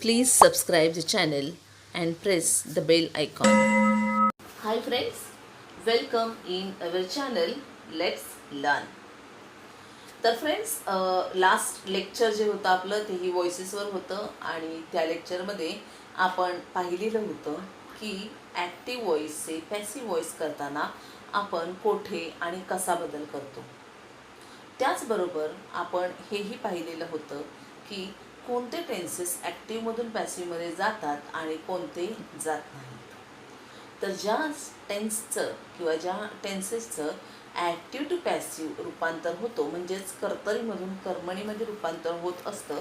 Please subscribe the channel and press the bell icon. Hi friends, welcome in our channel. Let's learn. तर friends, last lecture जे होतं आपलं तेही व्हॉइसेसवर होतं आणि त्या लेक्चरमध्ये आपण पाहिलेलं होतं की ॲक्टिव्ह व्हॉइसचे पॅसिव्ह व्हॉइस करताना आपण कोठे आणि कसा बदल करतो. त्याचबरोबर आपण हेही पाहिलेलं होतं की कोणते टेन्सेस ॲक्टिव्हमधून पॅसिव्हमध्ये जातात आणि कोणते जात नाहीत. तर ज्या टेन्सचं किंवा ज्या टेन्सेसचं ॲक्टिव्ह टू पॅसिव्ह रूपांतर होतो, म्हणजेच कर्तरीमधून कर्मणीमध्ये रूपांतर होत असतं,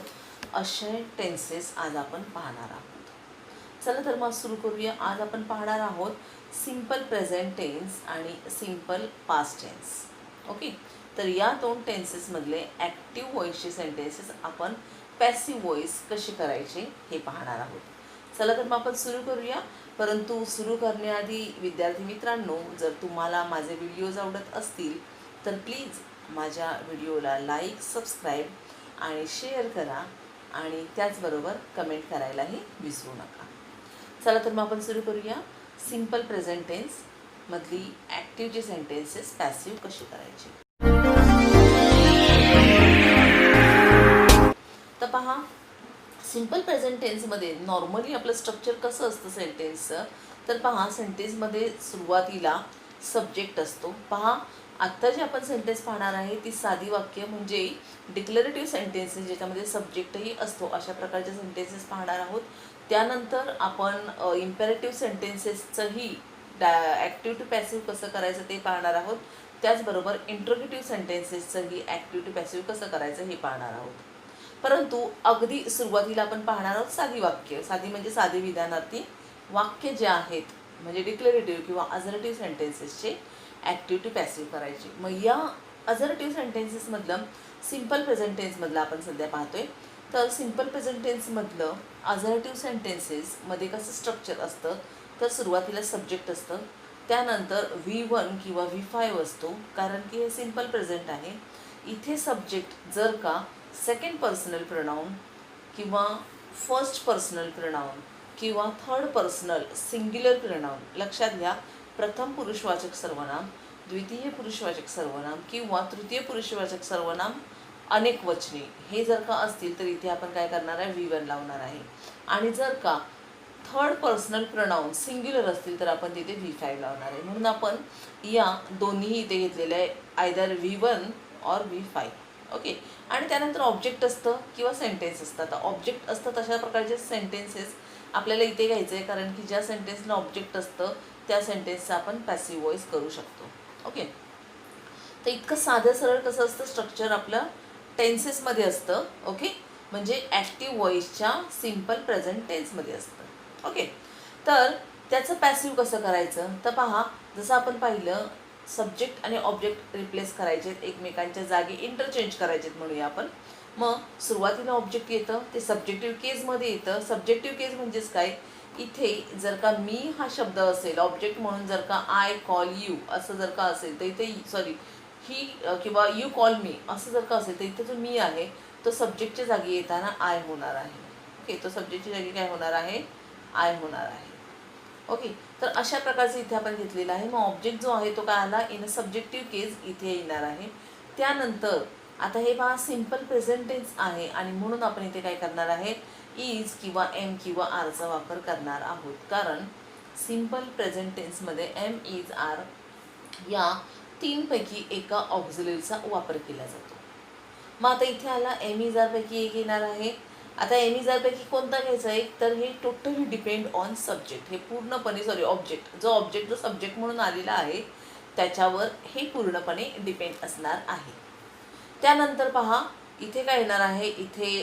असे टेन्सेस आज आपण पाहणार आहोत. चला तर मग सुरू करूया. आज आपण पाहणार आहोत सिम्पल प्रेझेंट टेन्स आणि सिम्पल पास्ट टेन्स. ओके, तर या दोन टेन्सेसमधले ॲक्टिव्ह व्हॉइसचे सेंटेन्सेस आपण पॅसिव्ह व्हॉइस कशी करायचे हे पाहणार आहोत. चला तर मग आपण सुरू करूया. परंतु सुरू करण्याआधी विद्यार्थी मित्रांनो, जर तुम्हाला माझे व्हिडिओज आवडत असतील तर प्लीज माझ्या व्हिडिओला लाईक, सबस्क्राईब आणि शेअर करा आणि त्याचबरोबर कमेंट करायलाही विसरू नका. चला तर मग आपण सुरू करूया. सिम्पल प्रेझेंट टेन्स मधली ॲक्टिव्हचे सेंटेन्सेस पॅसिव्ह कशी करायचे. तर पहा, सिम्पल प्रेझेंट टेन्समध्ये नॉर्मली आपलं स्ट्रक्चर कसं असतं सेंटेन्सचं. तर पहा, सेंटेन्समध्ये सुरुवातीला सब्जेक्ट असतो. पहा, आत्ता जे आपण सेंटेन्स पाहणार आहे ती साधी वाक्य म्हणजे डिक्लरेटिव्ह सेंटेन्सेस ज्याच्यामध्ये सब्जेक्टही असतो अशा प्रकारचे सेंटेन्सेस पाहणार आहोत. त्यानंतर आपण इम्पेरेटिव्ह सेंटेन्सेसचंही ॲक्टिव्ह टू पॅसिव्ह कसं करायचं ते पाहणार आहोत. त्याचबरोबर इंट्रोगेटिव्ह सेंटेन्सेसचंही ॲक्टिव्ह टू पॅसिव्ह कसं करायचं हे पाहणार आहोत. परंतु अगदी सुरुवातीला आपण पाहणार आहोत साधी वाक्य. साधी म्हणजे साधी विधानार्थी वाक्य जे आहेत, म्हणजे डिक्लेरेटिव्ह किंवा अझर्टिव्ह सेंटेन्सेसचे ॲक्टिव्ह टू पॅसिव्ह करायचे. मग या अझर्टिव्ह सेंटेन्सेसमधलं सिम्पल प्रेझेंट टेन्समधलं आपण सध्या पाहतोय. तर सिम्पल प्रेझेंट टेन्समधलं अझर्टिव्ह सेंटेन्सेसमध्ये कसं स्ट्रक्चर असतं, तर सुरुवातीला सब्जेक्ट असतं, त्यानंतर V1 किंवा V5 असतो, कारण की हे सिम्पल प्रेझेंट आहे. इथे सब्जेक्ट जर का सेकंड पर्सनल प्रोनाऊन किंवा फर्स्ट पर्सनल प्रोनाऊन किंवा थर्ड पर्सनल सिंग्युलर प्रोनाऊन, लक्षात घ्या, प्रथम पुरुषवाचक सर्वनाम, द्वितीय पुरुषवाचक सर्वनाम किंवा तृतीय पुरुषवाचक सर्वनाम अनेक वचने हे जर का असतील तर इथे आपण काय करणार आहे, V1 लावणार आहे. आणि जर का थर्ड पर्सनल प्रोनाऊन सिंग्युलर असतील तर आपण तिथे V5 लावणार आहे. म्हणून आपण या दोन्हीही इथे घेतलेलं आहे, आयदर V1 और V5. ओके, आणि त्यानंतर ऑब्जेक्ट असतं किंवा सेंटेन्स असतं. आता ऑब्जेक्ट असतं तशा प्रकारचे सेंटेन्सेस आपल्याला इथे घ्यायचं आहे, कारण की ज्या सेंटेन्सला ऑब्जेक्ट असतं त्या सेंटेन्सचा आपण पॅसिव्ह व्हॉइस करू शकतो. ओके, तर इतकं साधं सरळ कसं असतं स्ट्रक्चर आपलं टेन्सेसमध्ये असतं. ओके, म्हणजे ॲक्टिव्ह व्हॉइसच्या सिम्पल प्रेझेंट टेन्समध्ये असतं. ओके, तर त्याचं पॅसिव्ह कसं करायचं. तर पहा, जसं आपण पाहिलं सब्जेक्ट आणि ऑब्जेक्ट रिप्लेस करायचे आहेत, एकमेकांच्या जागी इंटरचेंज करायचे आहेत म्हणूया आपण. मग सुरुवातीला ऑब्जेक्ट येतं ते सब्जेक्टिव्ह केसमध्ये येतं. सब्जेक्टिव्ह केस म्हणजेच काय, इथे जर का मी हा शब्द असेल ऑब्जेक्ट म्हणून, जर का आय कॉल यू असं जर का असेल तर इथे सॉरी ही किंवा यू कॉल मी असं जर का असेल तर इथे जो मी आहे तो सब्जेक्टच्या जागी येताना आय होणार आहे. ओके, तो सब्जेक्टच्या जागी काय होणार आहे, आय होणार आहे. ओके, तर अशा प्रकारचं इथे आपण घेतलेलं आहे. मग ऑब्जेक्ट जो आहे तो काय आला, इन अ सब्जेक्टिव्ह केस इथे येणार आहे. त्यानंतर आता हे पहा सिम्पल प्रेझेंट टेन्स आहे आणि म्हणून आपण इथे काय करणार आहे, इज किंवा एम किंवा आरचा वापर करणार आहोत, कारण सिम्पल प्रेझेंट टेन्समध्ये एम, इज, आर या तीनपैकी एका ऑक्झिलरीचा वापर केला जातो. मग आता इथे आला एम, इज, आरपैकी एक येणार आहे. आता एम, इज, आरपैकी कोणता घ्यायचा आहे, तर हे टोटली डिपेंड ऑन सब्जेक्ट, हे पूर्णपणे ऑब्जेक्ट जो सब्जेक्ट म्हणून आलेला आहे त्याच्यावर हे पूर्णपणे डिपेंड असणार आहे. त्यानंतर पहा इथे काय येणार आहे, इथे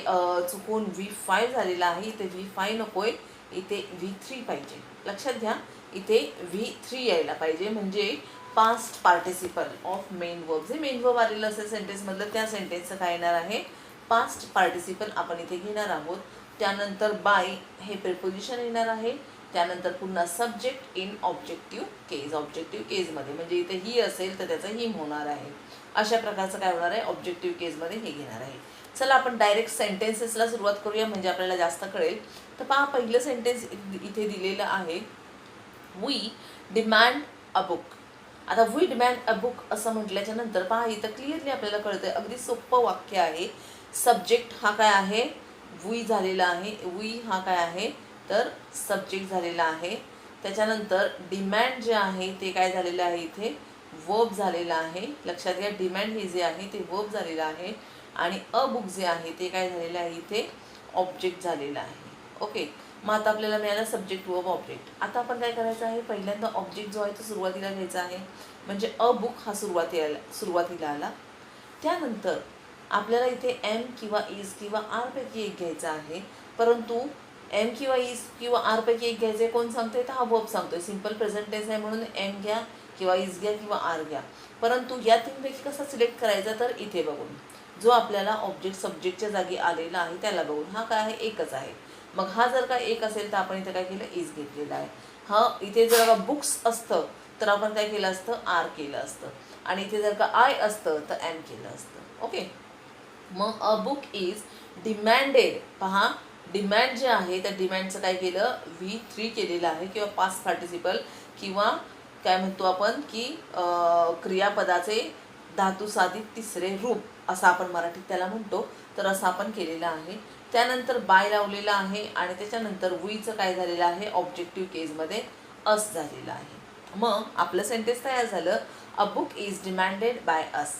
चुकून V5 झालेला आहे, इथे V5 नकोय, इथे V3 पाहिजे. लक्षात घ्या, इथे V3 यायला पाहिजे, म्हणजे past participle of main verb. जे मेन वर्ब आलेलं असेल सेंटेन्समधलं त्या सेंटेन्सचं काय येणार आहे, पास्ट पार्टिसिपल आपण इथे घेणार आहोत. त्यानंतर बाय हे प्रिपोजिशन येणार आहे. त्यानंतर पुन्हा subject in objective case, objective केसमध्ये, म्हणजे इथे ही असेल तर त्याचं हिम होणार आहे. अशा प्रकारचं काय होणार आहे, ऑब्जेक्टिव्ह केसमध्ये हे घेणार आहे. चला आपण डायरेक्ट सेंटेन्सेसला सुरुवात करूया म्हणजे आपल्याला जास्त कळेल. तर पहा पहिलं सेंटेन्स इथे दिलेलं आहे, वी डिमांड अ बुक. आता वी डिमांड अ बुक असं म्हटल्याच्या नंतर पहा इथं क्लिअरली आपल्याला कळतंय, अगदी सोपं वाक्य आहे. सब्जेक्ट हा काय आहे, वी झालेला आहे. वी हा काय आहे तर सब्जेक्ट झालेला आहे. त्याच्यानंतर डिमॅन्ड जे आहे ते काय झालेलं आहे इथे वर्ब झालेला आहे. लक्षात घ्या, डिमॅन्ड हे जे आहे ते वर्ब झालेलं आहे आणि अ बुक जे आहे ते काय झालेलं आहे इथे ऑब्जेक्ट झालेलं आहे. ओके, मग आता आपल्याला मिळाला सब्जेक्ट वर्ब ऑब्जेक्ट. आता आपण काय करायचं आहे, पहिल्यांदा ऑब्जेक्ट जो आहे तो सुरुवातीला घ्यायचा आहे, म्हणजे अ बुक हा सुरुवातीला आला. त्यानंतर आपल्याला इथे एम किंवा इज किंवा आर पैकी एक घ्यायचा आहे, परंतु एम किंवा इज किंवा आर पैकी एक घ्यायचं आहे कोण सांगतोय तर हा वर्ब सांगतोय. सिंपल प्रेझेंट टेन्स आहे म्हणून एम घ्या किंवा इज घ्या किंवा आर घ्या, परंतु या तीनपैकी कसा सिलेक्ट करायचा तर इथे बघून जो आपल्याला ऑब्जेक्ट सब्जेक्टच्या जागी आलेला आहे त्याला बघून. हा काय आहे एकच आहे, मग हा जर का एक असेल तर आपण इथे काय केलं इज घेतलेला आहे. हा इथे जर का बुक्स असतं तर आपण काय केलं असतं आर केलं असतं, आणि इथे जर का आय असतं तर एम केलं असतं. ओके, मग अ बुक इज डिमॅन्डेड. पहा डिमॅन्ड जे आहे त्या डिमॅन्डचं काय केलं V3 केलेलं आहे, किंवा पास्ट पार्टिसिपल किंवा काय म्हणतो आपण की क्रियापदाचे धातुसाधित तिसरे रूप असं आपण मराठीत त्याला म्हणतो, तर असं आपण केलेलं आहे. त्यानंतर बाय लावलेलं आहे आणि त्याच्यानंतर वीचं काय झालेलं आहे ऑब्जेक्टिव्ह केसमध्ये अस झालेलं आहे. मग आपलं सेंटेन्स तयार झालं, a book is demanded by us.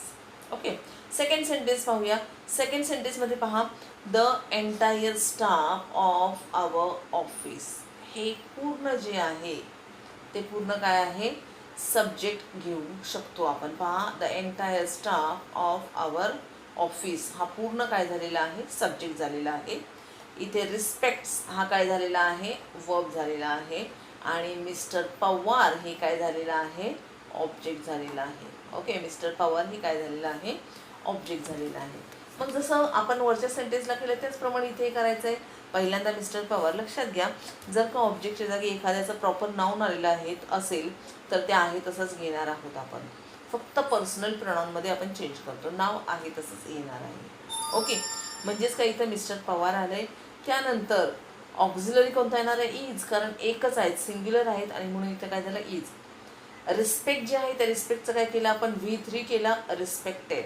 Okay, second sentence पाहूया. सेकंड सेंटेन्समध्ये पहा, the entire staff of our office. हे पूर्ण जे आहे ते पूर्ण काय आहे सब्जेक्ट घेऊ शकतो आपण. पहा, the entire staff of our office हा पूर्ण काय झालेला आहे सब्जेक्ट झालेला आहे. इथे रिस्पेक्ट्स हा काय झालेला आहे वर्ब झालेला आहे, आणि मिस्टर पवार हे काय झालेलं आहे ऑब्जेक्ट झालेला आहे. ओके, मिस्टर पवार हे काय झालेलं आहे ऑब्जेक्ट झालेलं आहे. मग जसं आपण वरच्या सेंटेन्सला केलं त्याचप्रमाणे इथे करायचं आहे. पहिल्यांदा मिस्टर पवार. लक्षात घ्या, जर का ऑब्जेक्टच्या जागी एखाद्याचं प्रॉपर नाऊन आलेलं आहे असेल तर ते आहे तसंच घेणार आहोत आपण. फक्त पर्सनल प्रोनाउनमध्ये आपण चेंज करतो, नाव आहे तसंच येणार आहे. ओके, म्हणजेच काय इथं मिस्टर पवार आलंय. त्यानंतर ऑक्झिलरी कोणता येणार आहे इज, कारण एकच आहेत सिंग्युलर आहेत आणि म्हणून इथं काय झालं इज. रिस्पेक्ट जे आहे त्या रिस्पेक्टचं काय केलं आपण V3 केला, रिस्पेक्टेड.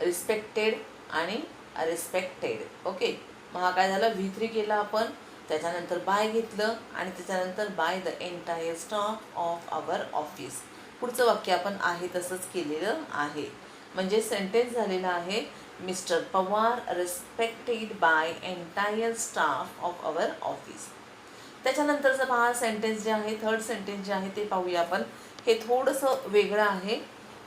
रिस्पेक्टेड आणि रिस्पेक्टेड. ओके, मग हा काय झाला V3 केला आपण. त्याच्यानंतर बाय घेतलं आणि त्याच्यानंतर by the entire staff of our office. पुढचं वाक्य आपण आहे तसंच केलेलं आहे. म्हणजे सेंटेन्स झालेला आहे, mister Pawar respected by entire staff of our office. त्याच्यानंतरचं पहा सेंटेन्स जे आहे थर्ड सेंटेन्स जे आहे ते पाहूया आपण. हे थोडंसं वेगळं आहे.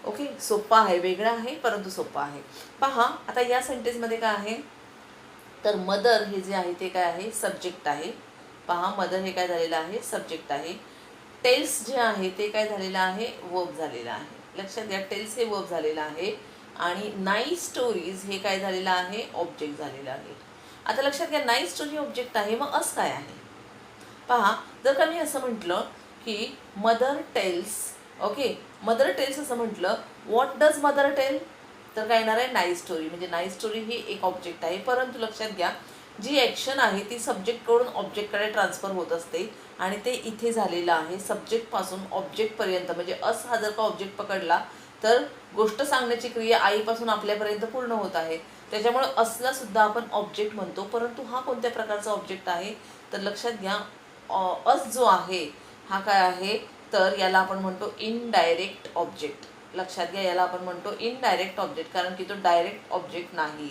ओके, सोपं आहे, वेगळं आहे परंतु सोपं आहे. पहा आता या सेंटेन्समध्ये काय आहे तर मदर हे जे आहे ते काय आहे सब्जेक्ट आहे. पहा मदर हे काय झालेलं आहे सब्जेक्ट आहे. टेल्स जे आहे ते काय झालेलं आहे वर्ब झालेलं आहे. लक्षात घ्या, टेल्स हे वर्ब झालेलं आहे आणि नाईस स्टोरीज हे काय झालेलं आहे ऑब्जेक्ट झालेलं आहे. आता लक्षात घ्या, नाईस स्टोरी ऑब्जेक्ट आहे, मग असं काय आहे पहा. जर का मी असं म्हटलं की mother tells, okay mother tells असं म्हटलं, व्हॉट डज मदर टेल तर काय येणार आहे नाईस स्टोरी. म्हणजे नाईस स्टोरी ही एक ऑब्जेक्ट आहे, परंतु लक्षात घ्या जी ॲक्शन आहे ती सब्जेक्टकडून ऑब्जेक्टकडे ट्रान्सफर होत असते आणि ते इथे झालेलं आहे सब्जेक्टपासून ऑब्जेक्टपर्यंत. म्हणजे अस हा जर का ऑब्जेक्ट पकडला तर गोष्ट सांगण्याची क्रिया आईपासून आपल्यापर्यंत पूर्ण होत आहे, त्याच्यामुळे असला सुद्धा आपण ऑब्जेक्ट म्हणतो. परंतु हा कोणत्या प्रकारचा ऑब्जेक्ट आहे तर लक्षात घ्या, अस जो आहे हा काय आहे तर याला आपण म्हणतो इनडायरेक्ट ऑब्जेक्ट. लक्षात घ्या, याला आपण म्हणतो इनडायरेक्ट ऑब्जेक्ट, कारण की तो डायरेक्ट ऑब्जेक्ट नाही.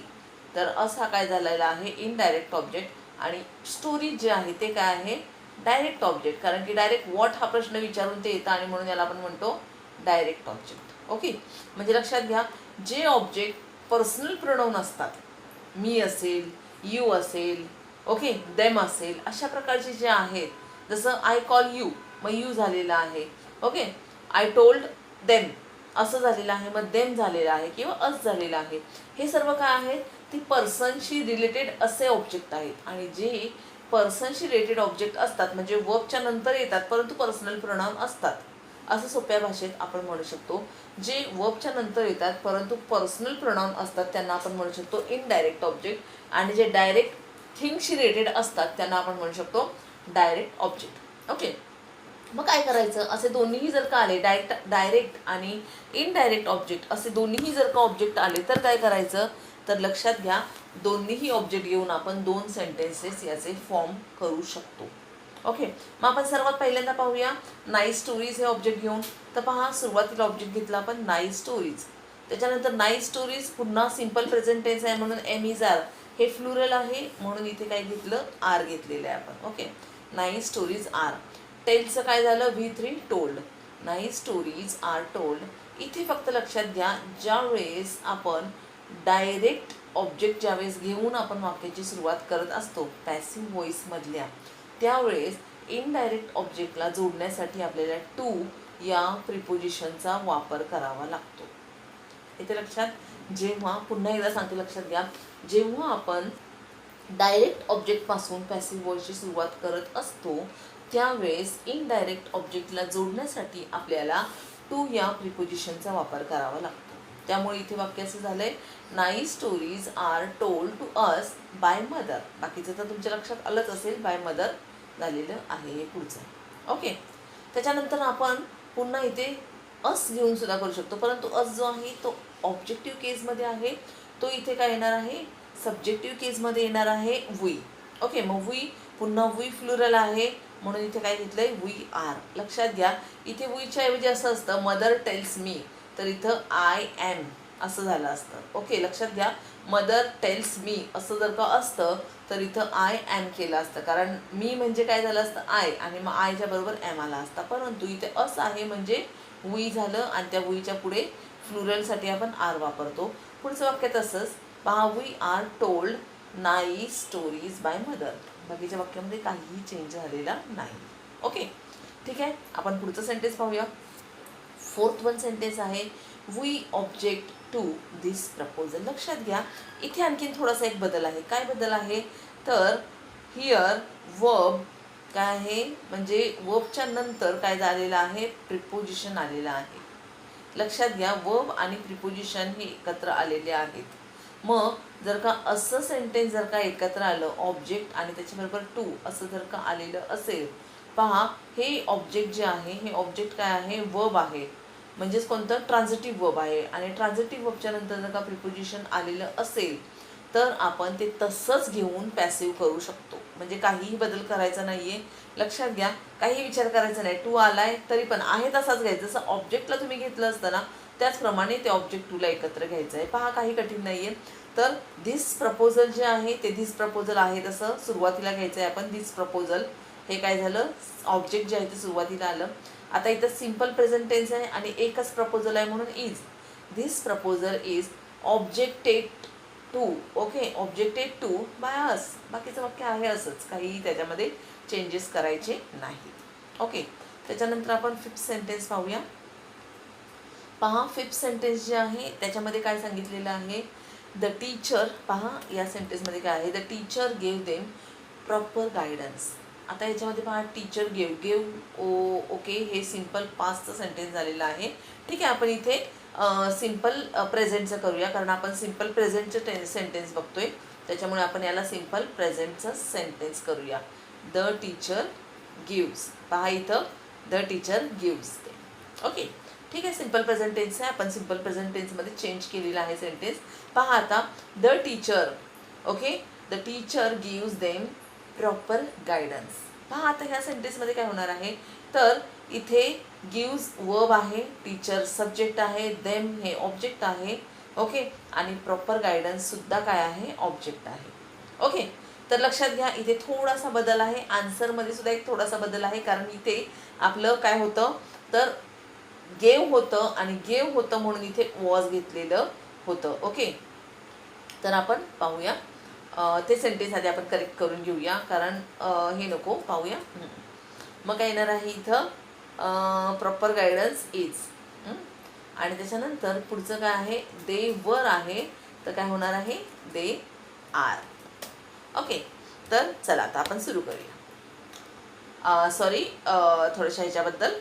तर असा काय झालेला आहे इनडायरेक्ट ऑब्जेक्ट. आणि स्टोरी जे आहे ते काय आहे डायरेक्ट ऑब्जेक्ट, कारण की डायरेक्ट व्हॉट हा प्रश्न विचारून ते येतं आणि म्हणून याला आपण म्हणतो डायरेक्ट ऑब्जेक्ट. ओके, म्हणजे लक्षात घ्या जे ऑब्जेक्ट पर्सनल प्रोनाउन असतात, मी असेल यू असेल ओके देम असेल, अशा प्रकारचे जे आहेत, जसं आय कॉल यू मग यू झालेला आहे. ओके, आय टोल्ड देम असं झालेलं आहे, मग देम झालेलं आहे किंवा अस झालेलं आहे. हे सर्व काय आहेत ती पर्सनशी रिलेटेड असे ऑब्जेक्ट आहेत. आणि जे पर्सनशी रिलेटेड ऑब्जेक्ट असतात म्हणजे वर्बच्या नंतर येतात परंतु पर्सनल प्रोनाउन असतात असं सोप्या भाषेत आपण म्हणू शकतो. जे वर्बच्या नंतर येतात परंतु पर्सनल प्रोनाउन असतात त्यांना आपण म्हणू शकतो इनडायरेक्ट ऑब्जेक्ट, आणि जे डायरेक्ट थिंगशी रिलेटेड असतात त्यांना आपण म्हणू शकतो डायरेक्ट ऑब्जेक्ट. ओके, मग काय करायचं, असे दोन्हीही जर का आले, डायरेक्ट आणि इनडायरेक्ट ऑब्जेक्ट असे दोन्हीही जर का ऑब्जेक्ट आले तर काय करायचं, तर लक्षात घ्या दोन्हीही ऑब्जेक्ट घेऊन आपण 2 सेंटेन्सेस याचे फॉर्म करू शकतो. ओके, मग आपण सर्वात पहिल्यांदा पाहूया नाईस स्टोरीज हे ऑब्जेक्ट घेऊन. तर पहा, सुरुवातीला ऑब्जेक्ट घेतला आपण नाईस स्टोरीज, त्याच्यानंतर नाईस स्टोरीज पुन्हा सिंपल प्रेझेंट टेन्स आहे म्हणून एम इज आर, हे फ्लुरल आहे म्हणून इथे काय घेतलं, आर घेतलेलं आहे आपण. Okay, nice stories are. टेलचं काय झालं, V3 told. Nice stories are told. इथे फक्त लक्षात घ्या, ज्या वेळेस आपण डायरेक्ट ऑब्जेक्ट ज्यावेळेस घेऊन आपण वाक्याची सुरुवात करत असतो पॅसिव्ह व्हॉइसमधल्या, त्यावेळेस इनडायरेक्ट ऑब्जेक्टला जोडण्यासाठी आपल्याला टू या प्रिपोजिशनचा वापर करावा लागतो. इथे लक्षात, जेव्हा पुन्हा एकदा सांगते लक्षात घ्या, जेव्हा आपण डायरेक्ट ऑब्जेक्टपासून पॅसिव्ह व्हॉइसची सुरुवात करत असतो त्यावेळेस इनडायरेक्ट ऑब्जेक्टला जोडण्यासाठी आपल्याला टू या प्रिपोजिशनचा वापर करावा लागतो. त्यामुळे इथे वाक्य असं झालं आहे, nice stories are told to us by mother. बाकीचं तर तुमच्या लक्षात आलंच असेल, बाय मदर झालेलं आहे हे पुढचं. ओके, त्याच्यानंतर आपण पुन्हा इथे अस घेऊन सुद्धा करू शकतो, परंतु अस जो आहे तो ऑब्जेक्टिव्ह केसमध्ये आहे, तो इथे काय येणार आहे, सब्जेक्टिव्ह केसमध्ये येणार आहे वी. ओके, मग वी पुन्हा वी फ्लुरल आहे म्हणून इथे काय घेतलंय, वी आर. लक्षात घ्या, इथे वीच्या ऐवजी असं असतं मदर टेल्स मी, तर इथं आय एम असं झालं असतं. ओके, लक्षात घ्या, मदर टेल्स मी असं जर का असतं तर इथं आय एम केलं असतं, कारण मी म्हणजे काय झालं असतं आय, आणि मग आयच्या बरोबर एम आला असता. परंतु इथे असं आहे म्हणजे वी झालं, आणि त्या वीच्या पुढे फ्लुरलसाठी आपण आर वापरतो. पुढचं वाक्य तसंच पहा, we are told nice stories by mother. बाकीच्या वाक्यामध्ये काहीही चेंज झालेला नाही. ओके, ठीक आहे, आपण पुढचं सेंटेन्स पाहूया. फोर्थ वन सेंटेन्स आहे, we object to this proposal. लक्षात घ्या, इथे आणखीन थोडासा एक बदल आहे. काय बदल आहे, तर हिअर वर्ब काय आहे, म्हणजे वर्बच्या नंतर काय झालेलं आहे, प्रिपोजिशन आलेलं आहे. लक्षात घ्या, वर्ब आणि प्रिपोजिशन हे एकत्र आलेले आहेत. मग जर का असं सेंटेन्स जर का एकत्र आलं, ऑब्जेक्ट आणि त्याच्याबरोबर टू असं जर का आलेलं असेल, पहा हे ऑब्जेक्ट जे आहे, हे ऑब्जेक्ट काय आहे, वर्ब आहे, म्हणजेच कोणतं, ट्रान्झिटिव्ह वर्ब आहे. आणि ट्रान्झिटिव्ह वर्बच्या नंतर जर का प्रिपोजिशन आलेलं असेल तर आपण ते तसंच घेऊन पॅसिव्ह करू शकतो, म्हणजे काहीही बदल करायचा नाही आहे. लक्षात घ्या, काही विचार करायचा नाही, टू आलाय तरी पण आहे तसाच घ्यायचं, जसं ऑब्जेक्टला तुम्ही घेतलं असतं ना त्याचप्रमाणे ते ऑब्जेक्ट टूला एकत्र घ्यायचं आहे. पहा, काही कठीण नाही आहे. तर धिस प्रपोजल जे आहे ते धिस प्रपोजल आहे तसं सुरुवातीला घ्यायचं आहे आपण, धिस प्रपोजल हे काय झालं, ऑब्जेक्ट जे आहे ते सुरुवातीला आलं. आता इथं सिंपल प्रेझेंट टेन्स आहे आणि एकच प्रपोजल आहे म्हणून is. This proposal is objected to. Okay, objected to by us. बाकीचं वाक्य आहे असंच, काहीही त्याच्यामध्ये चेंजेस करायचे नाहीत. ओके, त्याच्यानंतर आपण फिफ्थ सेंटेन्स पाहूया. पहा, फिफ्थ सेंटेन्स जे आहे त्याच्यामध्ये काय सांगितलेलं आहे, द टीचर. पहा या सेंटेन्समध्ये काय आहे, the teacher gave them proper guidance. आता याच्यामध्ये पहा, टीचर गेव ओके, हे सिंपल पास्टचं सेंटेन्स झालेलं आहे. ठीक आहे, आपण इथे सिंपल प्रेझेंटचं करूया, कारण आपण सिंपल प्रेझेंटचं सेंटेन्स बघतोय, त्याच्यामुळे आपण याला सिंपल प्रेझेंटचं सेंटेन्स करूया. The teacher gives. पहा इथं द टीचर गिव्स. ओके, ठीक आहे, सिंपल प्रेझेंट टेन्स आहे, आपण सिंपल प्रेझेंट टेन्समध्ये चेंज केलेला आहे सेंटेन्स. पहा आता, the teacher. Okay, the teacher gives them proper guidance. पहा आता ह्या सेंटेन्समध्ये काय होणार आहे, तर इथे गिव्स वर्ब आहे, टीचर सब्जेक्ट आहे, देम हे ऑब्जेक्ट आहे. ओके, आणि प्रॉपर गायडन्स सुद्धा काय आहे, ऑब्जेक्ट आहे. ओके, तर लक्षात घ्या, इथे थोडासा बदल आहे, आन्सरमध्ये सुद्धा एक थोडासा बदल आहे, कारण इथे आपलं काय होतं, तर गेव होतं आणि गेव होतं म्हणून इथे वॉज घेतलेलं होतं. ओके, तर आपण पाहूया ते सेंटेन्स आधी आपण करेक्ट करून घेऊया, कारण हे नको, पाहूया. मग काय येणार आहे इथं, प्रॉपर गायडन्स इज, आणि त्याच्यानंतर पुढचं काय आहे, दे वर आहे, तर काय होणार आहे, दे आर. ओके, तर चला आता आपण सुरू करूया. सॉरी, थोड्याशा ह्याच्याबद्दल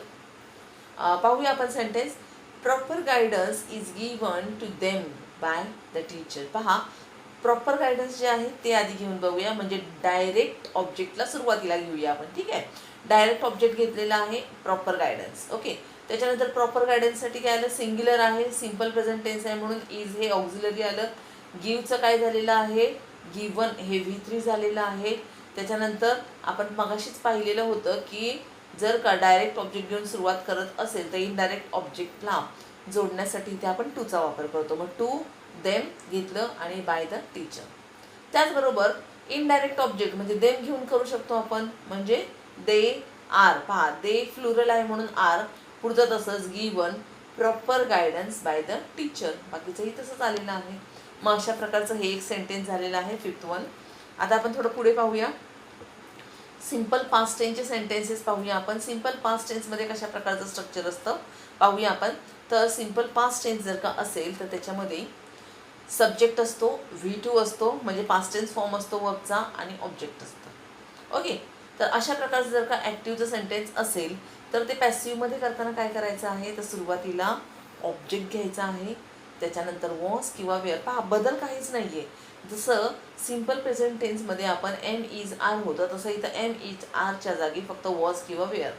पाहूया आपण sentence. Proper guidance is given to them by the teacher. पहा, प्रॉपर गायडन्स जे आहे ते आधी घेऊन बघूया, म्हणजे डायरेक्ट ऑब्जेक्टला सुरुवातीला घेऊया आपण. ठीक आहे, डायरेक्ट ऑब्जेक्ट घेतलेला आहे प्रॉपर गायडन्स. ओके, त्याच्यानंतर प्रॉपर गायडन्ससाठी काय आलं, सिंग्युलर आहे, सिम्पल प्रेझेंट टेन्स आहे म्हणून इज हे ऑक्झिलरी आलं. गिव्हचं काय झालेलं आहे, गिवन हे V3 झालेलं आहे. त्याच्यानंतर आपण मगाशीच पाहिलेलं होतं की जर का डायरेक्ट ऑब्जेक्ट घेऊन सुरुवात करत असेल तर इनडायरेक्ट ऑब्जेक्टला जोडण्यासाठी इथे आपण टूचा वापर करतो. मग टू देम घेतलं आणि बाय द टीचर. त्याचबरोबर इनडायरेक्ट ऑब्जेक्ट म्हणजे देम घेऊन करू शकतो आपण, म्हणजे दे आर. पहा, दे फ्लुरल आहे म्हणून आर. पुढचं तसंच given proper guidance by the teacher. बाकीचंही तसंच आलेलं आहे. मग अशा प्रकारचं हे एक सेंटेन्स झालेलं आहे, 5th वन. आता आपण थोडं पुढे पाहूया. सिम्पल पास्ट टेन्सचे सेंटेन्सेस पाहूया आपण. सिम्पल पास्ट टेन्समध्ये कशा प्रकारचं स्ट्रक्चर असतं पाहूया आपण. तर सिम्पल पास्ट टेन्स जर का असेल तर त्याच्यामध्ये सब्जेक्ट असतो, V2 असतो म्हणजे पास्ट टेन्स फॉर्म असतो वर्बचा, आणि ऑब्जेक्ट असतं. ओके, तर अशा प्रकारचं जर का ॲक्टिव्हचं सेंटेन्स असेल तर ते पॅसिव्हमध्ये करताना काय करायचं आहे, तर सुरुवातीला ऑब्जेक्ट घ्यायचा आहे, त्याच्यानंतर वॉज किंवा वेअर. पहा, बदल काहीच नाही आहे. जसं सिम्पल प्रेझेंट टेन्समध्ये आपण एम इज आर होतं, तसं इथं एम इज आरच्या जागी फक्त वॉज किंवा वेअर,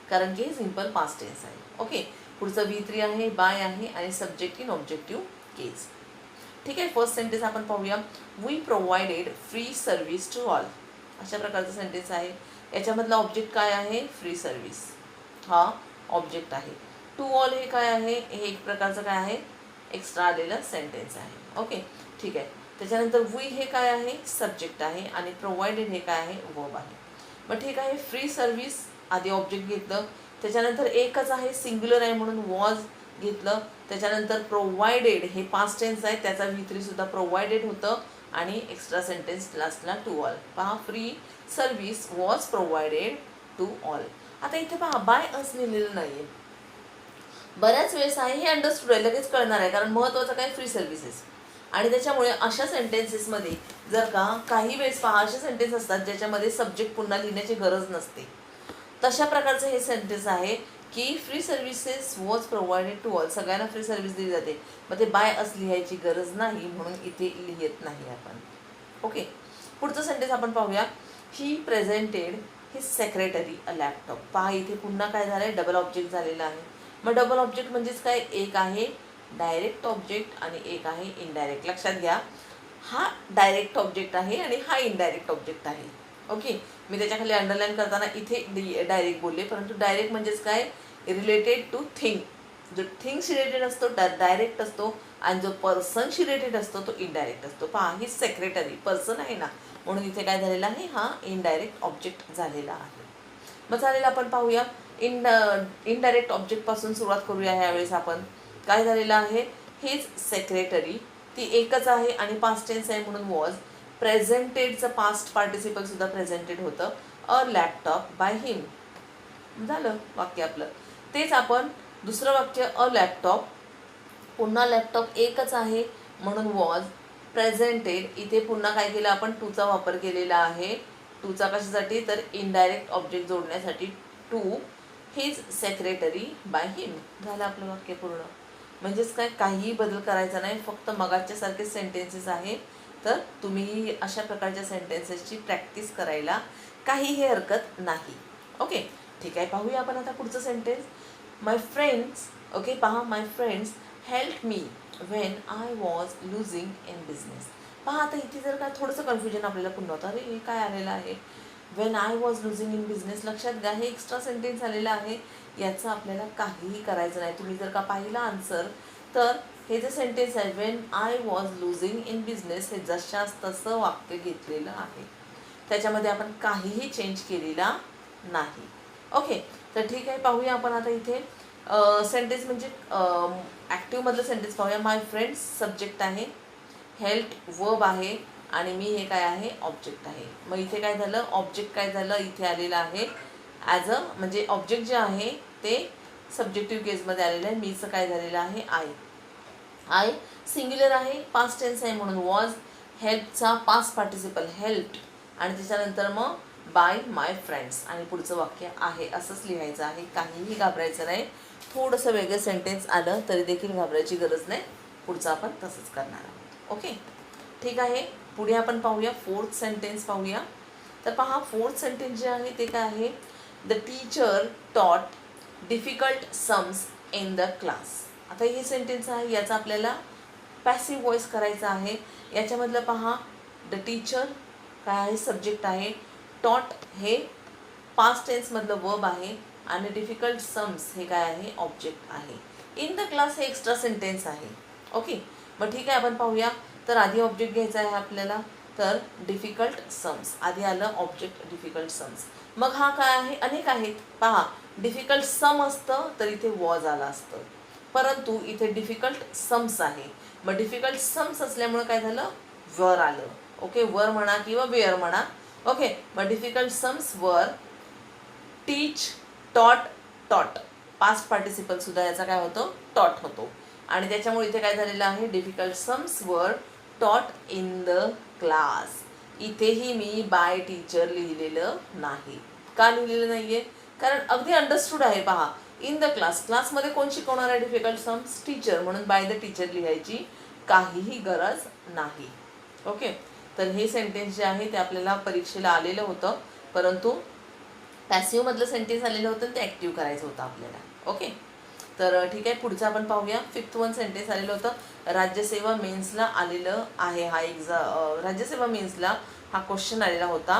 कारण की हे सिम्पल पास्ट टेन्स आहे. ओके, पुढचं V3 आहे, बाय आहे आणि सब्जेक्ट इन ऑब्जेक्टिव्ह केस. ठीक आहे, फर्स्ट सेंटेन्स आपण पाहूया. We provided free service to all. अशा प्रकारचं सेंटेन्स आहे. याच्यामधला ऑब्जेक्ट काय आहे, फ्री सर्व्हिस हा ऑब्जेक्ट आहे. टू ऑल हे काय आहे, हे एक प्रकारचं काय आहे, एक्स्ट्रा आलेलं सेंटेन्स आहे. ओके, ठीक आहे. त्याच्यानंतर वी हे काय आहे, सब्जेक्ट आहे, आणि प्रोव्हाइडेड हे काय आहे, वर्ब आहे. मग ठीक आहे, फ्री सर्व्हिस आधी ऑब्जेक्ट घेतलं, त्याच्यानंतर एकच आहे, सिंग्युलर आहे म्हणून वॉज घेतलं. त्याच्यानंतर प्रोव्हाइडेड हे पास्ट टेन्स आहे, त्याचा V3 सुद्धा प्रोव्हाइडेड होतं, आणि एक्स्ट्रा सेंटेन्स लास्टला टू ऑल. पहा, free service was provided to all. आता इथे पहा, बाय अस लिहिलेलं नाही आहे. बऱ्याच वेळेस आहे हे अंडरस्टूड आहे, लगेच कळणार आहे, कारण महत्त्वाचं काय, फ्री सर्व्हिसेस. आणि त्याच्यामुळे अशा सेंटेन्सेसमध्ये जर का काही वेळेस पहा असे सेंटेन्स असतात ज्याच्यामध्ये सब्जेक्ट पुन्हा लिहिण्याची गरज नसते, तशा प्रकारचं हे सेंटेन्स आहे की free services was provided to all. सगळ्यांना फ्री सर्व्हिस दिली जाते, मग ते बाय अस लिहायची गरज नाही म्हणून इथे लिहित नाही आपण. ओके, पुढचं सेंटेन्स आपण पाहूया. He presented his secretary a laptop. पहा, इथे पुन्हा काय झालं आहे, डबल ऑब्जेक्ट झालेला आहे. मग डबल ऑब्जेक्ट म्हणजेच काय, एक आहे डायरेक्ट ऑब्जेक्ट आणि एक आहे इनडायरेक्ट. लक्षात घ्या, हा डायरेक्ट ऑब्जेक्ट आहे आणि हा इनडायरेक्ट ऑब्जेक्ट आहे. ओके, मी त्याच्याखाली अंडरलाईन करताना इथे डायरेक्ट बोलले, परंतु डायरेक्ट म्हणजेच काय, रिलेटेड टू थिंग. जो थिंग्स रिलेटेड असतो डायरेक्ट असतो, आणि जो पर्सनशी रिलेटेड असतो तो इनडायरेक्ट असतो. पहा, ही सेक्रेटरी पर्सन आहे ना, म्हणून इथे काय झालेला आहे, हा इनडायरेक्ट ऑब्जेक्ट झालेला आहे. मग चालेल, आपण पाहूया. इनडायरेक्ट ऑब्जेक्टपासून सुरुवात करूया. ह्यावेळेस आपण काय झालेलं आहे, हिज सेक्रेटरी, ती एकच आहे आणि पास्ट टेन्स आहे म्हणून वॉज. प्रेझेंटेडचं पास्ट पार्टिसिपल सुद्धा प्रेझेंटेड होतं, अ लॅपटॉप बाय हिम. झालं वाक्य आपलं. तेच आपण दुसरं वाक्य, अ लॅपटॉप, पुन्हा लॅपटॉप एकच आहे म्हणून वॉज. प्रेझेंटेड, इथे पुन्हा काय केलं आपण, टूचा वापर केलेला आहे. टूचा कशासाठी, तर इनडायरेक्ट ऑब्जेक्ट जोडण्यासाठी. To his secretary by him. झालं आपलं वाक्य पूर्ण. म्हणजेच काय, काहीही बदल करायचा नाही, फक्त मगाच्या सारखे सेंटेन्सेस आहे. तर तुम्ही अशा प्रकारच्या सेंटेन्सेसची प्रॅक्टिस करायला काहीही हरकत नाही. ओके, ठीक आहे. पाहूया आपण आता पुढचं सेंटेन्स. माय फ्रेंड्स. ओके, पहा, my friends help me when I was losing in business. पहा, आता इथे जर का थोडंसं कन्फ्युजन आपल्याला पुन्हा होतं, अरे हे काय आलेलं आहे, when I was losing in business. लक्षात घ्या, हे एक्स्ट्रा सेंटेन्स आलेलं आहे, याचं आपल्याला काहीही करायचं नाही. तुम्ही जर का पाहिला आन्सर, तर हे जे सेंटेन्स आहे, when I was losing in business, हे जशास तसं वाक्य घेतलेलं आहे, त्याच्यामध्ये आपण काहीही चेंज केलेला नाही. ओके, तर ठीक आहे. पाहूया आपण आता इथे सेंटेन्स म्हणजे ॲक्टिव्हमधलं सेंटेन्स पाहूया. माय फ्रेंड्स सब्जेक्ट आहे, हेल्प वर्ब आहे, आणि मी हे काय आहे, ऑब्जेक्ट आहे. मग इथे काय झालं, ऑब्जेक्ट काय झालं, इथे आलेलं आहे ॲज अ, म्हणजे ऑब्जेक्ट जे आहे ते सब्जेक्टिव्ह केसमध्ये आलेलं आहे. मीचं काय झालेलं आहे, आय. आय सिंग्युलर आहे, पास्ट टेन्स आहे म्हणून वॉज. हेल्पचा पास्ट पार्टिसिपल हेल्प्ड, आणि त्याच्यानंतर मग बाय माय फ्रेंड्स, आणि पुढचं वाक्य आहे असंच लिहायचं आहे, काहीही घाबरायचं नाही. थोडंसं वेगळं सेंटेन्स आलं तरी देखील घाबरायची गरज नाही, पुढचं आपण तसंच करणार आहोत. ओके, ठीक आहे. पुढे आपण पाहूया फोर्थ सेंटेन्स पाहूया. तर पहा, फोर्थ सेंटेन्स जे आहे ते काय आहे, द टीचर टॉट difficult sums in the class. आता हे सेंटेन्स आहे, याचा आपल्याला पॅसिव्ह वॉइस करायचा आहे. याच्यामधलं पहा, द टीचर काय आहे, सब्जेक्ट आहे, टॉट हे पास्ट टेन्समधलं वर्ब आहे आणि डिफिकल्ट सम्स हे काय आहे, ऑब्जेक्ट आहे. इन द क्लास हे एक्स्ट्रा सेंटेन्स आहे. ओके, मग ठीक आहे, आपण पाहूया. तर आधी ऑब्जेक्ट घ्यायचा आहे आपल्याला, तर डिफिकल्ट सम्स आधी आलं, ऑब्जेक्ट डिफिकल्ट सम्स. मग हा काय आहे, अनेक आहेत. पहा, डिफिकल्ट सम असतं तर इथे वॉज आला असतं, परंतु इथे डिफिकल्ट सम्स आहे. मग डिफिकल्ट सम्स असल्यामुळे काय झालं, वर आलं. ओके, वर म्हणा किंवा वेअर म्हणा. ओके, मग डिफिकल्ट सम्स वर, टीच, टॉट, टॉट पास्ट पार्टिसिपल सुद्धा याचा काय होतो, टॉट होतो. आणि त्याच्यामुळे इथे काय झालेलं आहे, difficult sums were taught in the class. इथेही मी बाय टीचर लिहिलेलं नाही. का लिहिलेलं नाहीये, कारण अगदी अंडरस्टूड आहे. पहा, इन द क्लास, क्लासमध्ये कोण शिकवणार आहे डिफिकल्ट सम्स, टीचर, म्हणून बाय द टीचर लिहायची काहीही गरज नाही. ओके, तर हे सेंटेन्स जे आहे ते आपल्याला परीक्षेला आलेलं होतं, परंतु पॅसिव्हमधलं सेंटेन्स आलेलं होतं ते ॲक्टिव्ह करायचं होतं आपल्याला. ओके, तर ठीक आहे, पुढचं आपण पाहूया. फिफ्थ वन सेंटेन्स आलेलं होतं, राज्यसेवा मेन्सला आलेलं आहे. हा राज्यसेवा मेन्सला हा क्वेश्चन आलेला होता.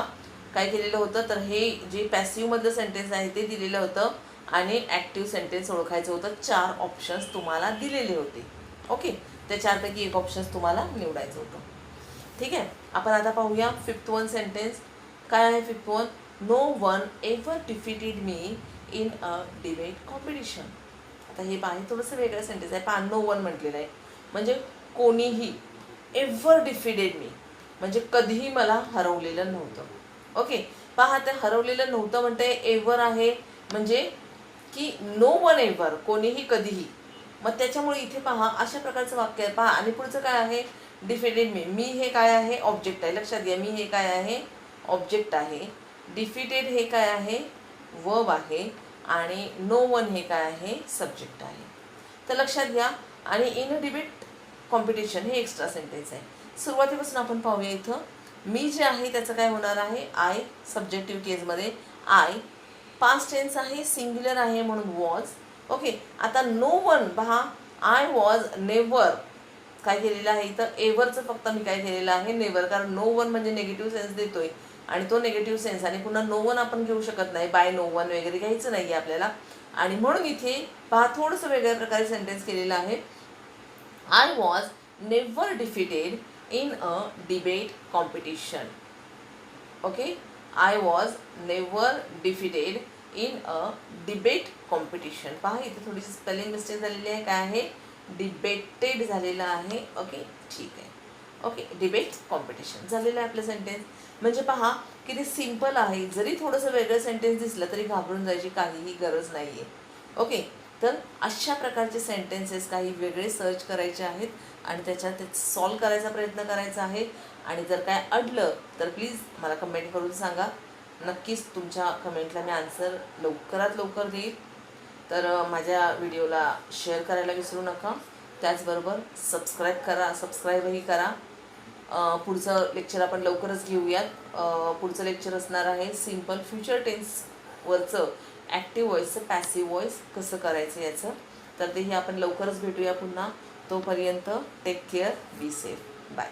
काय केलेलं होतं, तर हे जे पॅसिव्हमधलं सेंटेन्स आहे ते दिलेलं होतं आणि ॲक्टिव्ह सेंटेन्स ओळखायचं होतं. 4 ऑप्शन्स तुम्हाला दिलेले होते. ओके, त्या 4पैकी एक ऑप्शन्स तुम्हाला निवडायचं होतं. ठीक आहे, आपण आता पाहूया फिफ्थ वन सेंटेन्स. काय आहे fifth one, no one ever defeated me in a debate competition. आता हे पाहिजे थोडंसं वेगळं सेंटेन्स आहे. पहा, नो वन म्हटलेलं आहे म्हणजे कोणीही, एव्हर डिफिटेड मी म्हणजे कधीही मला हरवलेलं नव्हतं. ओके, पहा, ते हरवलेलं नव्हतं म्हणते, एव्हर आहे म्हणजे की नो वन एव्हर, कोणीही कधीही. मग त्याच्यामुळे इथे पहा अशा प्रकारचं वाक्य आहे. पहा, आणि पुढचं काय आहे, डिफिटेड मी, मी हे काय आहे, ऑब्जेक्ट आहे. लक्षात घ्या, मी हे काय आहे, ऑब्जेक्ट आहे. डिफिटेड हे काय आहे, वर्ब आहे. आणि नो वन हे काय आहे, सब्जेक्ट आहे. तर लक्षात घ्या. आणि इन अ डिबेट कॉम्पिटिशन हे एक्स्ट्रा सेंटेन्स आहे. सुरुवातीपासून आपण पाहूया. इथं मी जे आहे त्याचं काय होणार आहे, आय, सब्जेक्टिव्ह केसमध्ये आय, पास्ट टेन्स आहे, सिंग्युलर आहे म्हणून वॉज. ओके, आता नो वन पहा, आय वॉज नेव्हर काय केलेलं आहे इथं, एव्हरचं फक्त मी काय केलेलं आहे, नेव्हर, कारण नो वन म्हणजे निगेटिव्ह सेन्स देतोय आणि तो निगेटिव्ह सेन्स, आणि पुन्हा नो वन आपण घेऊ शकत नाही, बाय नो वन वगैरे घ्यायचं नाही आहे आपल्याला. आणि म्हणून इथे पहा थोडंसं वेगळ्या प्रकारे सेंटेन्स केलेलं आहे. I was never defeated in a debate competition. Okay, I was never defeated in a debate competition. पहा, इथे थोडीशी स्पेलिंग मिस्टेक झालेली आहे. काय आहे, डिबेटेड झालेलं आहे. ओके, ठीक आहे. ओके, डिबेट कॉम्पिटिशन झालेलं आहे आपलं सेंटेन्स. म्हणजे पहा किती सिम्पल आहे. जरी थोडंसं वेगळं सेंटेन्स दिसलं तरी घाबरून जायची काहीही गरज नाही आहे. ओके, तर अशा प्रकारचे सेंटेन्सेस काही वेगळे सर्च करायचे आहेत आणि त्याच्यात सॉल्व करायचा प्रयत्न करायचा आहे. आणि जर काय अडलं तर प्लीज मला कमेंट करून सांगा. नक्कीच तुमच्या कमेंटला मी आन्सर लवकरात लवकर देईल. तर माझ्या व्हिडिओला शेअर करायला विसरू नका. त्याचबरोबर सबस्क्राईबही करा. पुढचं लेक्चर आपण लवकरच घेऊयात. पुढचं लेक्चर असणार आहे सिम्पल फ्युचर टेन्सवरचं ॲक्टिव्ह व्हॉईसचं पॅसिव्ह व्हॉईस कसं करायचं याचं. तर तेही आपण लवकरच भेटूया पुन्हा. तोपर्यंत take care, be safe, bye.